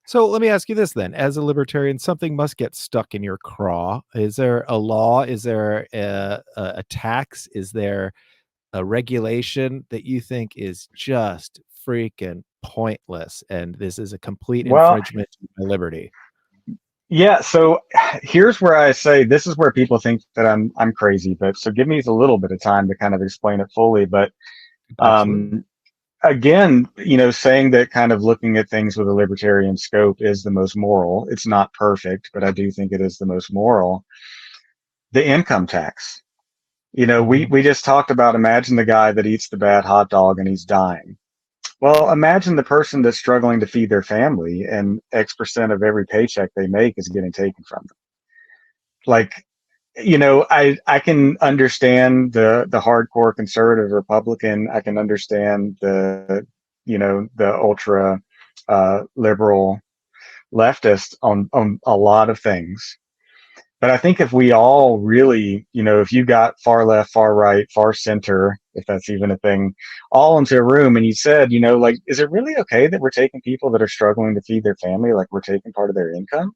So let me ask you this then. As a libertarian, something must get stuck in your craw. Is there a law? Is there a tax? Is there a regulation that you think is just freaking pointless? And this is a complete Well, infringement of my liberty. yeah, so here's where I say this is where people think that I'm crazy, but so give me a little bit of time to kind of explain it fully. But Absolutely. um, again, saying that kind of looking at things with a libertarian scope is the most moral. It's not perfect, but I do think it is the most moral. The income tax. We Hmm. we just talked about imagine the guy that eats the bad hot dog and he's dying. Well, imagine the person that's struggling to feed their family and X% of every paycheck they make is getting taken from them. Like, I can understand the hardcore conservative Republican. I can understand the ultra liberal leftist on a lot of things. But I think if we all really, if you got far left, far right, far center, if that's even a thing, all into a room and you said, like, is it really okay that we're taking people that are struggling to feed their family, like we're taking part of their income?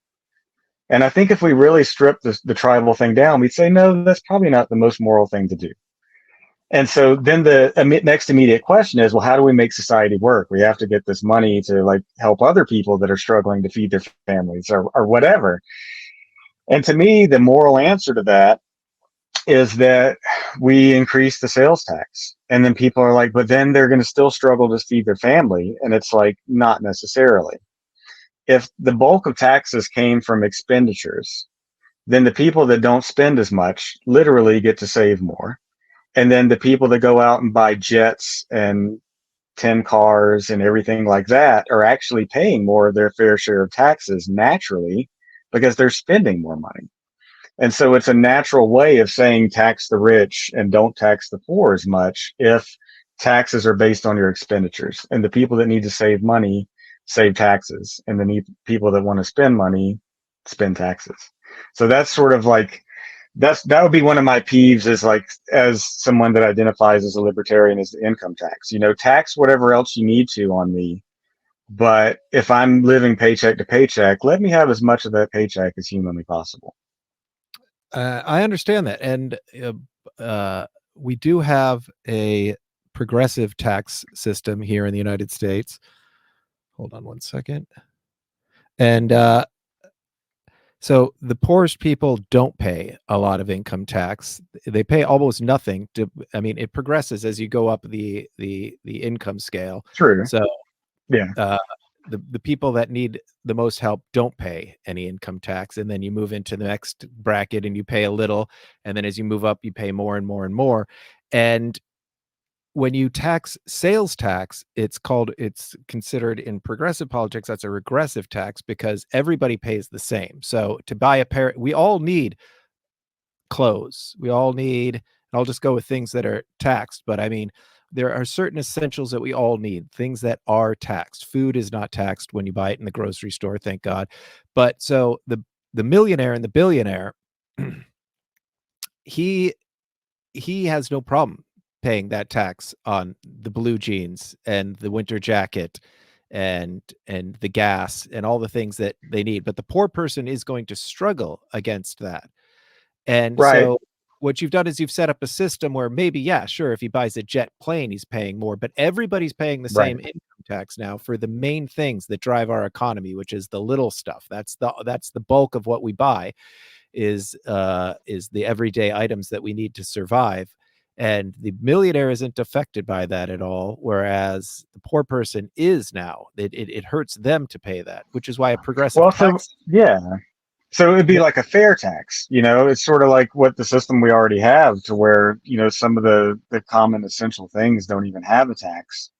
And I think if we really strip the tribal thing down, we'd say, no, that's probably not the most moral thing to do. And so then the next immediate question is, well, how do we make society work? We have to get this money to like help other people that are struggling to feed their families or whatever. And to me, the moral answer to that is that we increase the sales tax. And then people are like, but then they're going to still struggle to feed their family. And it's like, not necessarily. If the bulk of taxes came from expenditures, then the people that don't spend as much literally get to save more. And then the people that go out and buy jets and 10 cars and everything like that are actually paying more of their fair share of taxes naturally because they're spending more money. And so it's a natural way of saying tax the rich and don't tax the poor as much if taxes are based on your expenditures. And the people that need to save money save taxes, and people that want to spend money spend taxes. So that's sort of like that would be one of my peeves is like as someone that identifies as a libertarian is the income tax. Tax whatever else you need to on me. But if I'm living paycheck to paycheck, let me have as much of that paycheck as humanly possible. I understand that. And we do have a progressive tax system here in the United States. Hold on one second. And so the poorest people don't pay a lot of income tax. They pay almost nothing to, I mean, it progresses as you go up the income scale. True. So Yeah. uh, the people that need the most help don't pay any income tax, and then you move into the next bracket and you pay a little, and then as you move up, you pay more and more and more. And when you tax sales tax, it's considered in progressive politics that's a regressive tax because everybody pays the same. So to buy a pair, we all need clothes. We all need, I'll just go with things that are taxed, but I mean, there are certain essentials that we all need, things that are taxed. Food is not taxed when you buy it in the grocery store, thank God. But so the millionaire and the billionaire, he he has no problem paying that tax on the blue jeans and the winter jacket and the gas and all the things that they need. But the poor person is going to struggle against that. And Right. so what you've done is you've set up a system where maybe, yeah, sure, if he buys a jet plane, he's paying more, but everybody's paying the Right. same income tax now for the main things that drive our economy, which is the little stuff. That's the bulk of what we buy is the everyday items that we need to survive. And the millionaire isn't affected by that at all, whereas the poor person is now. It hurts them to pay that, which is why a progressive Well, so tax. yeah. So it'd be Yeah, like a fair tax, it's sort of like what the system we already have to where, some of the common essential things don't even have a tax,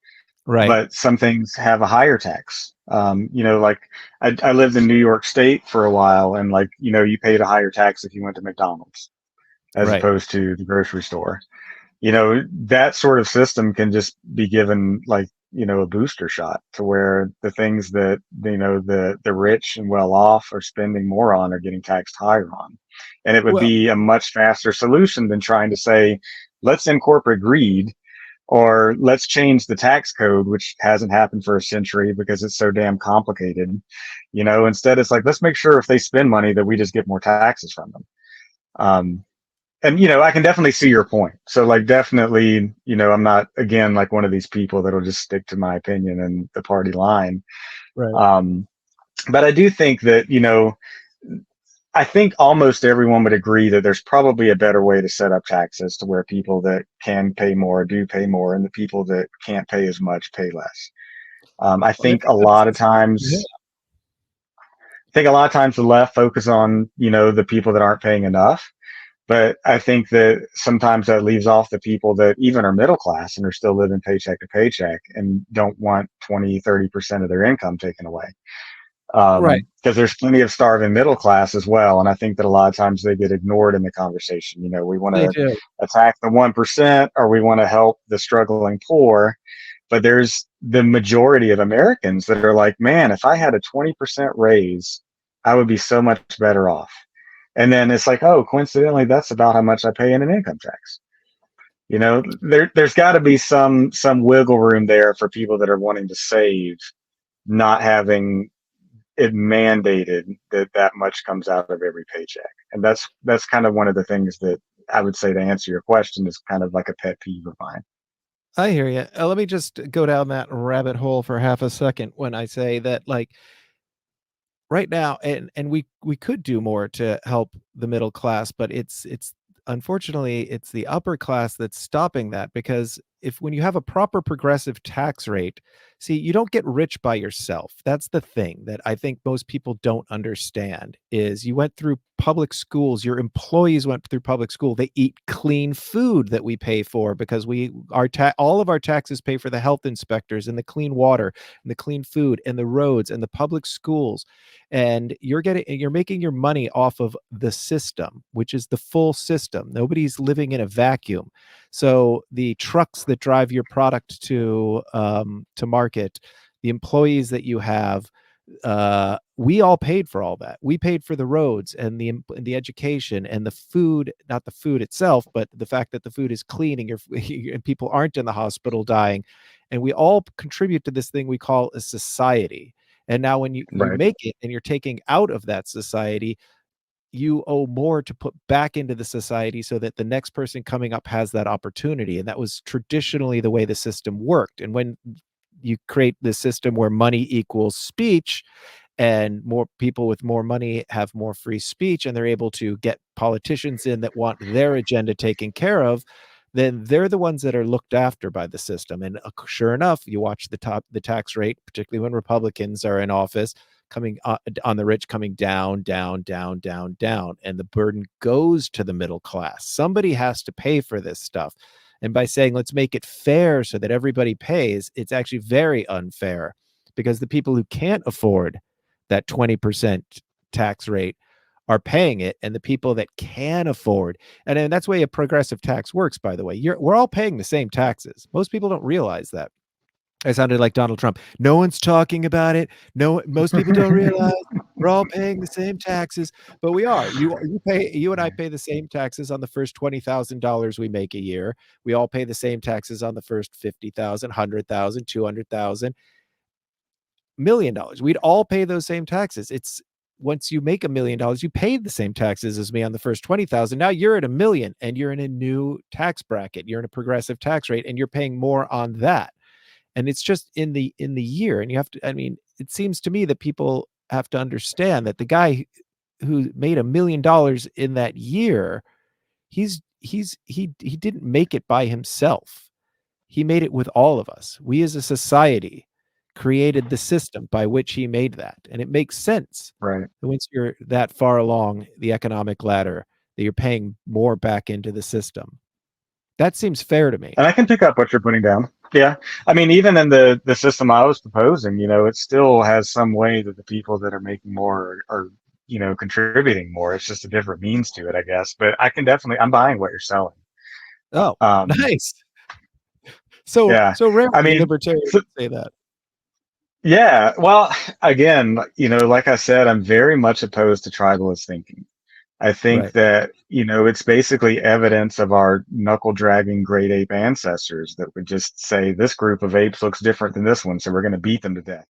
right, but some things have a higher tax. Like I lived in New York State for a while and like, you paid a higher tax if you went to McDonald's as right. opposed to the grocery store. That sort of system can just be given like, a booster shot to where the things that, the rich and well off are spending more on are getting taxed higher on. And it would Well, be a much faster solution than trying to say, let's end corporate greed Or let's change the tax code, which hasn't happened for a century because it's so damn complicated. Instead it's like, let's make sure if they spend money that we just get more taxes from them. Um, and I can definitely see your point. So like, definitely, I'm not, again, like one of these people that'll just stick to my opinion and the party line. Right. Um, but I do think that, I think almost everyone would agree that there's probably a better way to set up taxes to where people that can pay more do pay more, and the people that can't pay as much pay less. I Well, there think a is a lot of system. Yeah. times, the left focus on, the people that aren't paying enough. But I think that sometimes that leaves off the people that even are middle class and are still living paycheck to paycheck and don't want 20-30% of their income taken away. Right. Because there's plenty of starving middle class as well. And I think that a lot of times they get ignored in the conversation. We want They to do. attack the 1% or we want to help the struggling poor. But there's the majority of Americans that are like, man, if I had a 20% raise, I would be so much better off. And then it's like, oh, coincidentally, that's about how much I pay in an income tax. There's got to be some wiggle room there for people that are wanting to save, not having it mandated that that much comes out of every paycheck. And that's kind of one of the things that I would say, to answer your question, is kind of like a pet peeve of mine. I hear you. Let me just go down that rabbit hole for half a second when I say that, like, right now, and we could do more to help the middle class, but it's unfortunately it's the upper class that's stopping that, because if when you have a proper progressive tax rate, see, you don't get rich by yourself. That's the thing that I think most people don't understand, is you went through public schools, your employees went through public school, they eat clean food that we pay for, because all of our taxes pay for the health inspectors and the clean water and the clean food and the roads and the public schools. And you're making your money off of the system, which is the full system. Nobody's living in a vacuum. So the trucks that drive your product to market, the employees that you have, we all paid for all that. We paid for the roads and the education and the food, not the food itself, but the fact that the food is clean and and people aren't in the hospital dying. And we all contribute to this thing we call a society. And now when you Right. make it and you're taking out of that society, you owe more to put back into the society so that the next person coming up has that opportunity. And that was traditionally the way the system worked. And when you create this system where money equals speech, and more people with more money have more free speech, and they're able to get politicians in that want their agenda taken care of, then they're the ones that are looked after by the system. And sure enough, you watch the tax rate, particularly when Republicans are in office, coming on the rich, coming down, down, down, down, down, and the burden goes to the middle class. Somebody has to pay for this stuff. And by saying, let's make it fair so that everybody pays, it's actually very unfair, because the people who can't afford that 20% tax rate are paying it, and the people that can afford, and that's the way a progressive tax works, by the way. We're all paying the same taxes. Most people don't realize that. I sounded like Donald Trump. No one's talking about it. No, most people don't realize we're all paying the same taxes, but we are. You and I pay the same taxes on the first $20,000 we make a year. We all pay the same taxes on the first 50,000, 100,000, 200,000, $1 million. We'd all pay those same taxes. It's once you make $1 million, you pay the same taxes as me on the first 20,000. Now you're at 1 million and you're in a new tax bracket. You're in a progressive tax rate and you're paying more on that. And it's just in the year. And you have to, I mean, it seems to me that people have to understand that the guy who made $1 million in that year, he didn't make it by himself. He made it with all of us. We as a society created the system by which he made that. And it makes sense Right. that once you're that far along the economic ladder, that you're paying more back into the system. That seems fair to me. And I can pick up what you're putting down. Yeah. I mean, even in the system I was proposing, it still has some way that the people that are making more are, contributing more. It's just a different means to it, I guess. But I'm buying what you're selling. Oh, Um, nice. So yeah. so rarely I do mean, libertarians so, say that. yeah. Well, again, like I said, I'm very much opposed to tribalist thinking. I think Right. that, it's basically evidence of our knuckle dragging great ape ancestors that would just say this group of apes looks different than this one, so we're going to beat them to death.